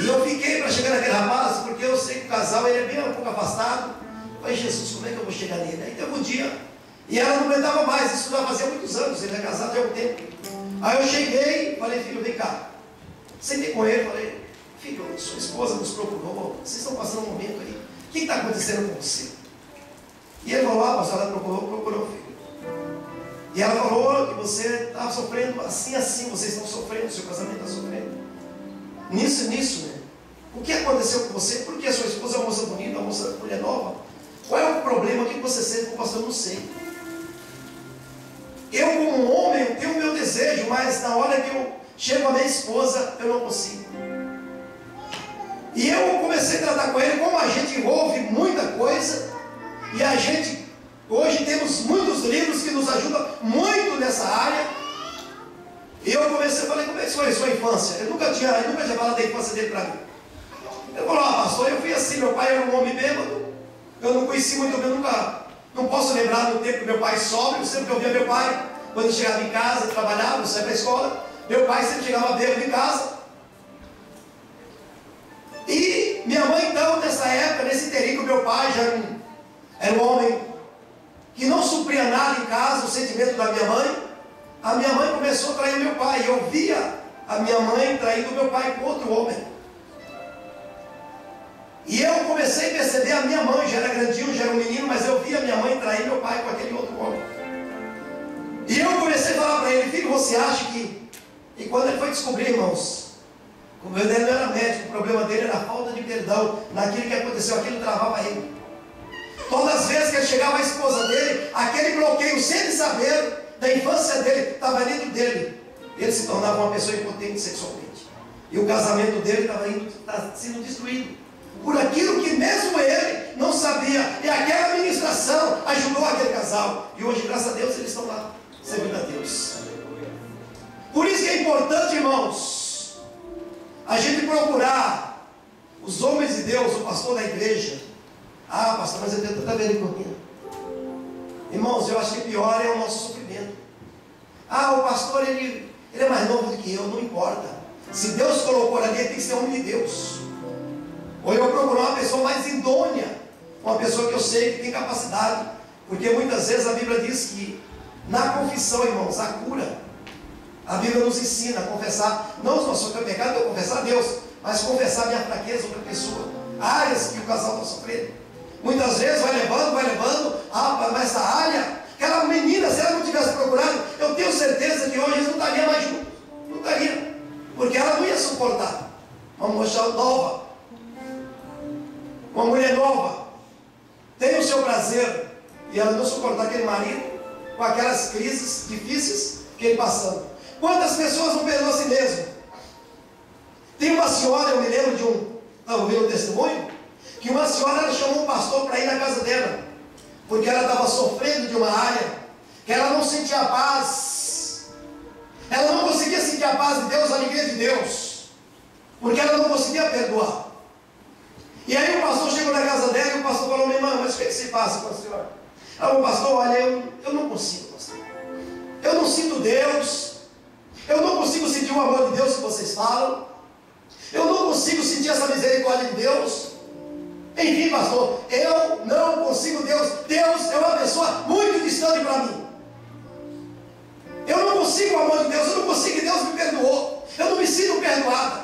E eu fiquei para chegar naquele rapaz, porque eu sei que o casal ele é bem um pouco afastado. Eu falei: Jesus, como é que eu vou chegar nele? Aí teve um dia, e ela não aguentava mais, isso já fazia muitos anos, ele é casado há algum tempo. Aí eu cheguei e falei: filho, vem cá. Sentei com ele, falei: filho, sua esposa nos procurou, vocês estão passando um momento aí, o que está acontecendo com você? E ele falou: pastor, ela procurou, filho. E ela falou que você está sofrendo assim, vocês estão sofrendo, seu casamento está sofrendo. Nisso, né? O que aconteceu com você? Porque a sua esposa é uma moça bonita, uma moça mulher nova. Qual é o problema? O que você sente com o pastor? Eu não sei. Eu, como homem, tenho o meu desejo, mas na hora que eu chego a minha esposa, eu não consigo. E eu comecei a tratar com ele, como a gente ouve muita coisa, e a gente, hoje temos muitos livros que nos ajudam muito nessa área. E eu comecei, falei: como é que foi a sua infância? Ele nunca tinha falado da infância dele para mim. Ele falou: pastor, eu fui assim, meu pai era um homem bêbado, eu não conheci muito bem, não posso lembrar do tempo que meu pai sóbrio. Sempre que eu via meu pai, quando ele chegava em casa, trabalhava, saía para a escola, meu pai sempre chegava bêbado em casa. E minha mãe, então, nessa época, nesse inteirinho, meu pai já era um homem que não supria nada em casa, o sentimento da minha mãe. A minha mãe começou a trair meu pai, e eu via a minha mãe traindo meu pai com outro homem. E eu comecei a perceber a minha mãe, já era grandinho, já era um menino, mas eu via a minha mãe trair meu pai com aquele outro homem. E eu comecei a falar para ele: filho, você acha que... E quando ele foi descobrir, irmãos, como ele não era médico, o problema dele era a falta de perdão naquilo que aconteceu, aquilo travava ele. Todas as vezes que ele chegava à esposa dele, aquele bloqueio, sem ele saber, da infância dele, estava dentro dele. Ele se tornava uma pessoa impotente sexualmente. E o casamento dele estava sendo destruído por aquilo que mesmo ele não sabia. E aquela ministração ajudou aquele casal. E hoje, graças a Deus, eles estão lá, servindo a Deus. Por isso que é importante, irmãos, a gente procurar os homens de Deus, o pastor da igreja. Ah, pastor, mas eu tenho tanta vergonha. Irmãos, eu acho que pior é o nosso sofrimento. Ah, o pastor, ele é mais novo do que eu, não importa. Se Deus colocou ali, ele tem que ser homem de Deus. Ou eu procurar uma pessoa mais idônea, uma pessoa que eu sei que tem capacidade. Porque muitas vezes a Bíblia diz que na confissão, irmãos, a cura. A Bíblia nos ensina a confessar, não os nossos pecados, eu confessar a Deus, mas confessar a minha fraqueza, outra pessoa, áreas que o casal está sofrendo. Muitas vezes vai levando, mas essa área, aquela menina, se ela não tivesse procurado, eu tenho certeza que hoje eles não estariam mais juntos. Não estaria, porque ela não ia suportar. Uma moça nova, uma mulher nova, tem o seu prazer, e ela não suportar aquele marido, com aquelas crises difíceis que ele passando. Quantas pessoas não perdoam a si mesmo? Tem uma senhora, eu me lembro de estava ouvindo um testemunho, que uma senhora, ela chamou um pastor para ir na casa dela, porque ela estava sofrendo de uma área, que ela não sentia a paz, ela não conseguia sentir a paz de Deus, a alegria de Deus, porque ela não conseguia perdoar. E aí o pastor chegou na casa dela, e o pastor falou: minha irmã, mas o que se passa com a senhora? Ela falou: pastor, olha, eu não consigo, pastor, eu não sinto Deus, eu não consigo sentir o amor de Deus que vocês falam, eu não consigo sentir essa misericórdia de Deus. Enfim, pastor, eu não consigo Deus. Deus é uma pessoa muito distante para mim. Eu não consigo o amor de Deus, eu não consigo que Deus me perdoou, eu não me sinto perdoada.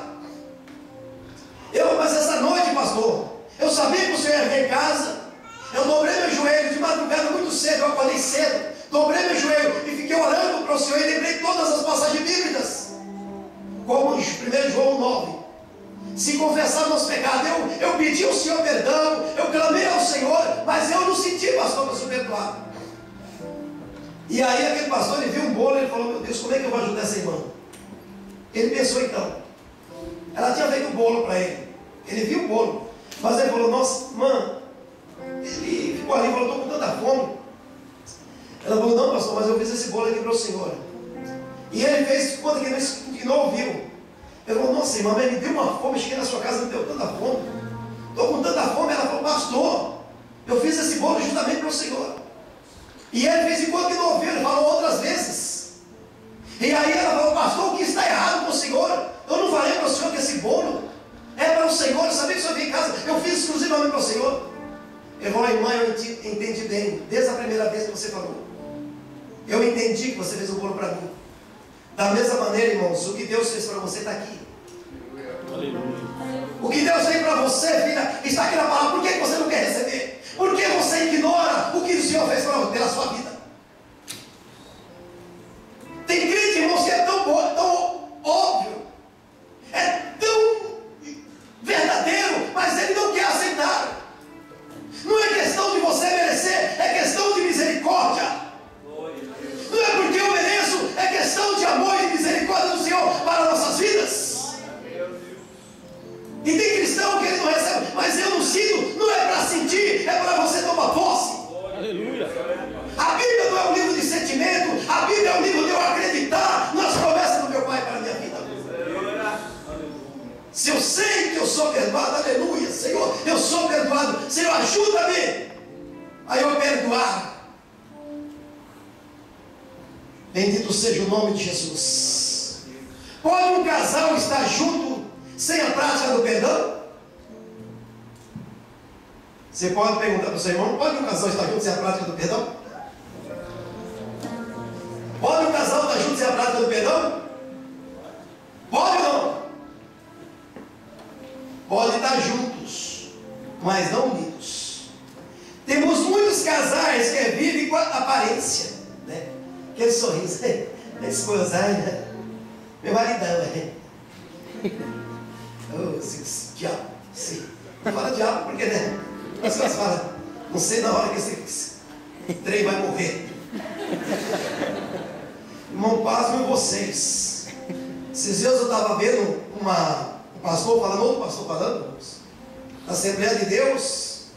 Mas essa noite, pastor, eu sabia que o senhor ia vir em casa, eu dobrei meu joelho de madrugada muito cedo, eu acordei cedo, dobrei meu joelho e fiquei orando, para o Senhor e lembrei todas as passagens bíblicas, como em 1 João 9. Se confessar meus pecados, eu pedi ao Senhor perdão, eu clamei ao Senhor, mas eu não senti, pastor, para ser perdoado. E aí aquele pastor, ele viu um bolo, ele falou: meu Deus, como é que eu vou ajudar essa irmã? Ele pensou então, ela tinha feito um bolo para ele, ele viu o bolo, mas ele falou: nossa, irmã, ele ficou ali e falou: estou com tanta fome. Ela falou: não, pastor, mas eu fiz esse bolo aqui para o Senhor. E ele fez conta que não ouviu. Ele falou: nossa, irmã, mas me deu uma fome, cheguei na sua casa e me deu tanta fome. Estou com tanta fome. Ela falou: pastor, eu fiz esse bolo justamente para o Senhor. E ele fez enquanto que não ouviu, ele falou outras vezes. E aí ela falou: pastor, o que está errado com o Senhor? Eu não falei para o Senhor que esse bolo é para o Senhor, eu sabia que o Senhor veio em casa, eu fiz exclusivamente para o Senhor. Ele falou: irmã, eu entendi bem, desde a primeira vez que você falou. Eu entendi que você fez um bolo para mim. Da mesma maneira, irmãos, o que Deus fez para você está aqui. Aleluia. O que Deus fez para você, filha, está aqui na palavra. Por que você não quer receber? Por que você ignora o que o Senhor fez pela sua vida? Tem crente, irmãos, que é tão óbvio, é tão verdadeiro, mas ele não quer aceitar. Não é questão de você merecer, é questão de misericórdia. Não é porque eu mereço, é questão de amor e misericórdia do Senhor para nossas vidas. E tem cristão que ele não recebe, mas eu não sinto, não é para sentir, é para você tomar posse. Aleluia. A Bíblia não é um livro de sentimento, a Bíblia é um livro de eu acreditar nas promessas do meu Pai para a minha vida. Se eu sei que eu sou perdoado, aleluia, Senhor, eu sou perdoado, Senhor, ajuda-me a eu perdoar. Bendito seja o nome de Jesus. Pode um casal estar junto sem a prática do perdão? Você pode perguntar para o seu irmão: pode um casal estar junto sem a prática do perdão? Pode um casal estar junto sem a prática do perdão? Pode ou não? Pode estar juntos, mas não unidos. Temos muitos casais que vivem com a aparência, né? Aquele sorriso, a esposa, meu maridão, oh, diabo, sim. Não fala diabo porque, né? As pessoas falam: não sei na hora que esse trem vai morrer. Irmão, pasmem vocês. Esses dias eu estava vendo um pastor falando, outro pastor falando, na Assembleia de Deus,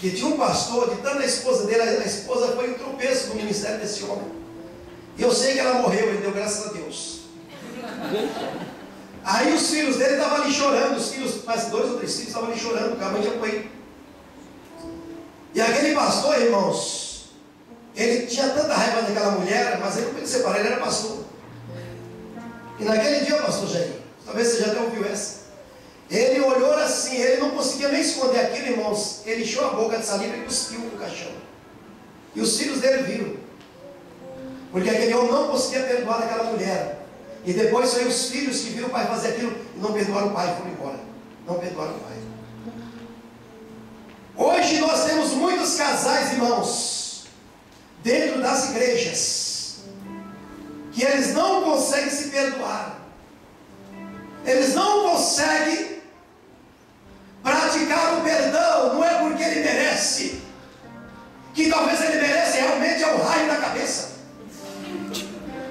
que tinha um pastor, de tanto a esposa dele, a esposa foi um tropeço no ministério desse homem. E eu sei que ela morreu, ele deu graças a Deus. Aí os filhos dele estavam ali chorando, os filhos, mais 2 ou 3 filhos estavam ali chorando, porque a mãe tinha morrido. E aquele pastor, irmãos, ele tinha tanta raiva daquela mulher, mas ele não podia separar, ele era pastor. E naquele dia, pastor Jair, talvez você já até ouviu essa, ele olhou assim, ele não conseguia nem esconder aquilo, irmãos, ele encheu a boca de saliva e cuspiu no caixão. E os filhos dele viram, porque aquele homem não conseguia perdoar aquela mulher. E depois foi os filhos que viram o pai fazer aquilo e não perdoaram o pai e foram embora. Não perdoaram o pai. Hoje nós temos muitos casais, irmãos, dentro das igrejas, que eles não conseguem se perdoar. Eles não conseguem praticar o perdão. Não é porque ele merece, que talvez ele merece realmente é o raio na cabeça.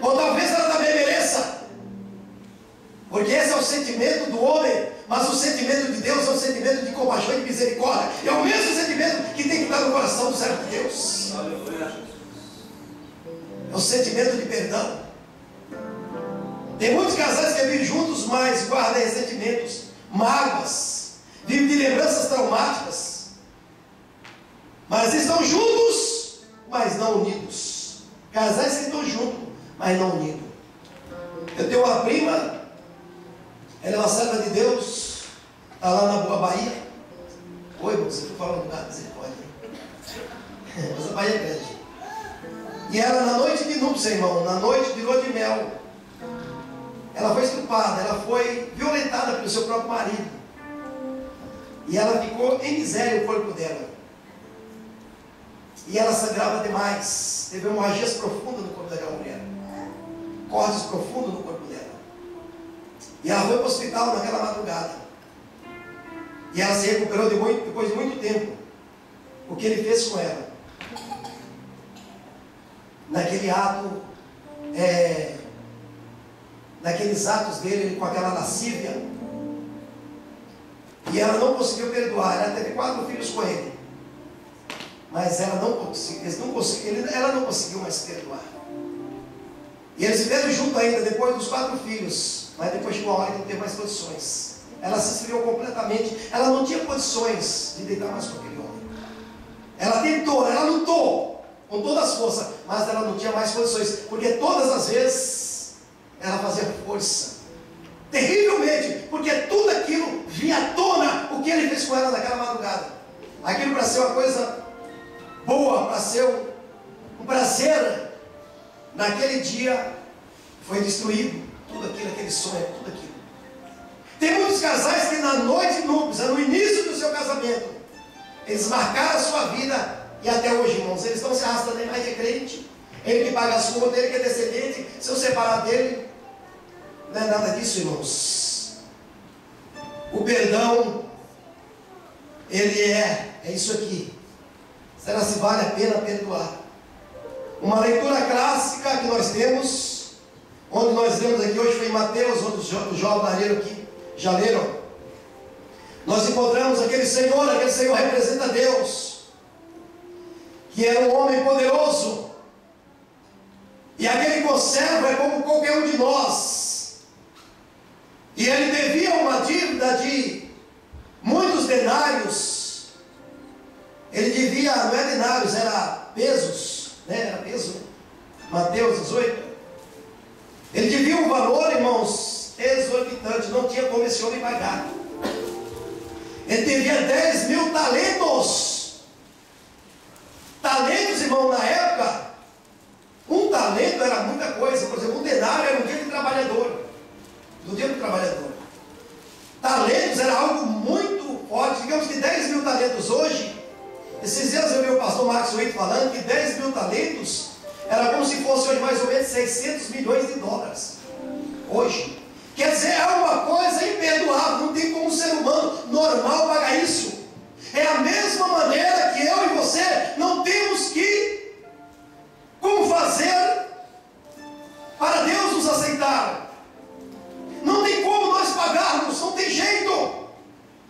Ou talvez ela também mereça, porque esse é o sentimento do homem, mas o sentimento de Deus é um sentimento de compaixão e de misericórdia. É o mesmo sentimento que tem que estar no coração do servo de Deus. É o sentimento de perdão. Tem muitos casais que vivem juntos, mas guardam ressentimentos, mágoas, vivem de lembranças traumáticas, mas estão juntos, mas não unidos. Casais que estão juntos, mas não unidos. Eu tenho uma prima, ela é uma serva de Deus, está lá na Boa Bahia. Oi, irmão, você está falando nada, misericórdia. Mas a Bahia é grande. E ela, na noite de núpcia, irmão, na noite de lua de mel, ela foi estuprada, ela foi violentada pelo seu próprio marido. E ela ficou em miséria o corpo dela. E ela sangrava demais. Teve hemorragias profundas no corpo daquela mulher. cortes profundos no corpo dela. E ela foi para o hospital naquela madrugada. E ela se recuperou depois de muito tempo. O que ele fez com ela? Naquele ato, naqueles atos dele, com aquela lascívia. E ela não conseguiu perdoar. Ela teve 4 filhos com ele. Mas ela não conseguiu mais perdoar. E eles viveram junto ainda, depois dos 4 filhos. Mas depois chegou a hora que não teve mais condições. Ela se esfriou completamente. Ela não tinha condições de deitar mais com aquele homem. Ela tentou, ela lutou com todas as forças, mas ela não tinha mais condições. Porque todas as vezes ela fazia força. Terrivelmente, porque tudo aquilo vinha à tona, o que ele fez com ela naquela madrugada. Aquilo para ser uma coisa boa, para ser um prazer, naquele dia foi destruído tudo aquilo, aquele sonho, tudo aquilo. Tem muitos casais que na noite núpcias, no início do seu casamento, eles marcaram a sua vida e até hoje, irmãos, eles estão se arrastando em mais de crente. Ele que paga as contas, ele que é descendente, se eu separar dele, não é nada disso, irmãos. O perdão, ele é isso aqui. Será se vale a pena perdoar? Uma leitura clássica que nós temos, onde nós lemos aqui hoje foi em Mateus, onde os jovens aqui já leram. Nós encontramos aquele Senhor representa Deus, que era um homem poderoso, e aquele conservo é como qualquer um de nós, e ele devia uma dívida de muitos denários. Ele devia, não é denários, era pesos, né? Era peso, né? Mateus 18. Ele devia um valor, irmãos, exorbitante, não tinha como esse homem pagar. Ele devia 10 mil talentos. Talentos, irmão, na época, um talento era muita coisa. Por exemplo, um denário era um dia de trabalhador. Do dia do trabalhador. Talentos era algo muito forte. Digamos que 10 mil talentos hoje. Esses dias eu vi o pastor Marcos Wade falando que 10 mil talentos era como se fosse hoje mais ou menos 600 milhões de dólares. Hoje. Quer dizer, é uma coisa imperdoável. Não tem como um ser humano normal pagar isso. É a mesma maneira que eu e você não temos como fazer para Deus nos aceitar. Não tem como nós pagarmos, não tem jeito.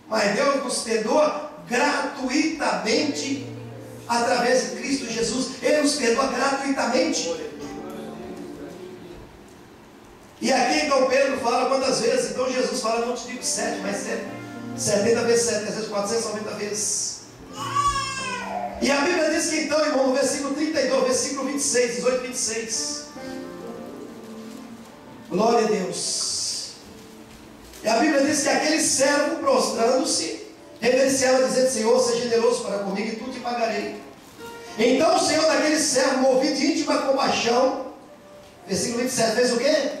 Mas Deus nos perdoa gratuitamente através de Cristo Jesus. Ele nos perdoa gratuitamente. E aqui então Pedro fala quantas vezes? Então Jesus fala, não te digo 7, mas 70 vezes 7, às vezes 490 vezes. E a Bíblia diz que então, irmão, no versículo 32, versículo 26, 18, 26. Glória a Deus. E a Bíblia diz que aquele servo prostrando-se, reverenciava dizendo, Senhor, seja generoso para comigo e tudo te pagarei. Então o Senhor daquele servo, movido de íntima compaixão, versículo 27, fez o quê?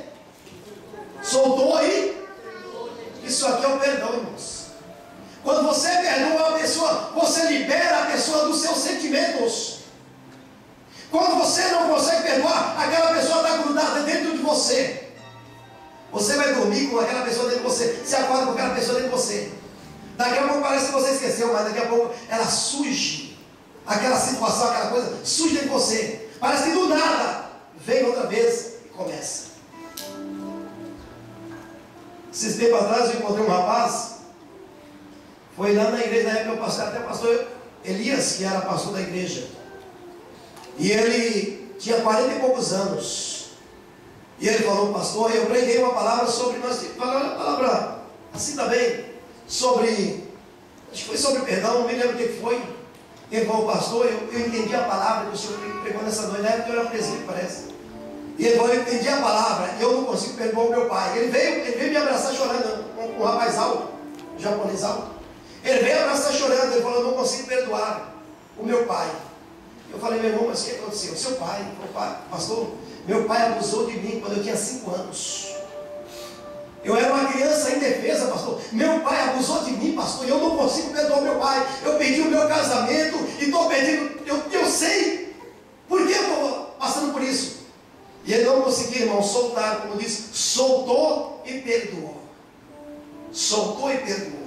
Soltou aí. Isso aqui é o perdão, irmãos. Quando você perdoa a pessoa, você libera a pessoa dos seus sentimentos. Quando você não consegue perdoar, aquela pessoa está grudada dentro de você. Você vai dormir com aquela pessoa dentro de você, se acorda com aquela pessoa dentro de você. Daqui a pouco parece que você esqueceu, mas daqui a pouco ela surge. Aquela situação, aquela coisa, surge dentro de você. Parece que do nada vem outra vez e começa. Esses tempos atrás eu encontrei um rapaz, foi lá na igreja, na época eu passei até o pastor Elias, que era pastor da igreja. E ele tinha 40 e poucos anos. E ele falou, pastor, eu preguei uma palavra sobre, nós falamos uma palavra assim também, sobre, acho que foi sobre perdão, não me lembro o que foi. Ele falou, pastor, eu entendi a palavra que o senhor pregou nessa noite, na época eu era presídio, parece. E ele falou, eu entendi a palavra, eu não consigo perdoar o meu pai. Ele veio me abraçar chorando, um rapaz alto, um japonês alto. Ele veio abraçar chorando, ele falou, eu não consigo perdoar o meu pai. Eu falei, meu irmão, mas o que aconteceu? O seu pai, pastor, meu pai abusou de mim quando eu tinha 5 anos. Eu era uma criança indefesa, pastor. Meu pai abusou de mim, pastor, e eu não consigo perdoar meu pai. Eu perdi o meu casamento e estou perdendo. Eu sei por que eu estou passando por isso. E ele não conseguia, irmão, soltar, como diz, soltou e perdoou. Soltou e perdoou.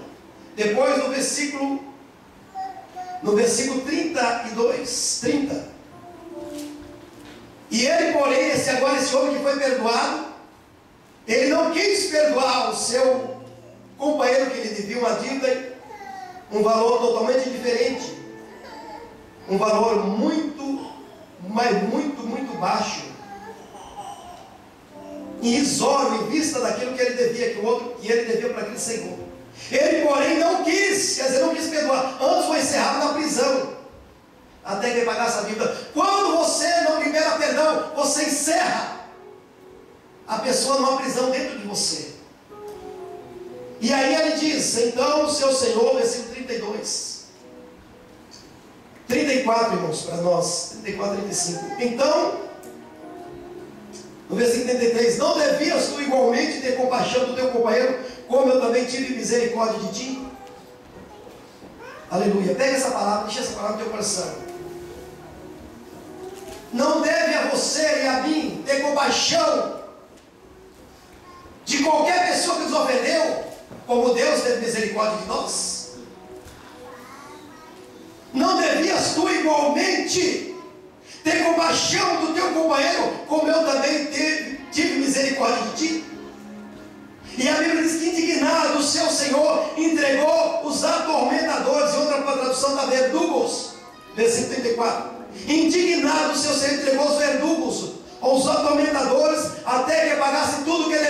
Depois no versículo 30. E ele, porém, esse homem que foi perdoado, ele não quis perdoar o seu companheiro que lhe devia uma dívida, um valor totalmente diferente, um valor muito baixo, irrisório em vista daquilo que ele devia, que ele devia para aquele senhor. Ele, porém, não quis perdoar. Antes foi encerrado na prisão, até que ele pagasse a dívida. Quando você não libera perdão, você encerra a pessoa numa prisão dentro de você. E aí ele diz, então o seu Senhor, versículo 34, irmãos, para nós, 34, 35. Então, no versículo 33, não devias tu igualmente ter compaixão do teu companheiro, como eu também tive misericórdia de ti? Aleluia. Pega essa palavra, deixa essa palavra no teu coração. Não deve a você e a mim ter compaixão de qualquer pessoa que nos ofendeu, como Deus teve misericórdia de nós? Não devias tu igualmente ter compaixão do teu companheiro, como eu também tive misericórdia de ti? E a Bíblia diz que indignado o seu Senhor entregou os atormentadores, em outra tradução da verdugos, versículo 34. Indignado o seu Senhor entregou os verdugos, os atormentadores, até que pagasse tudo que ele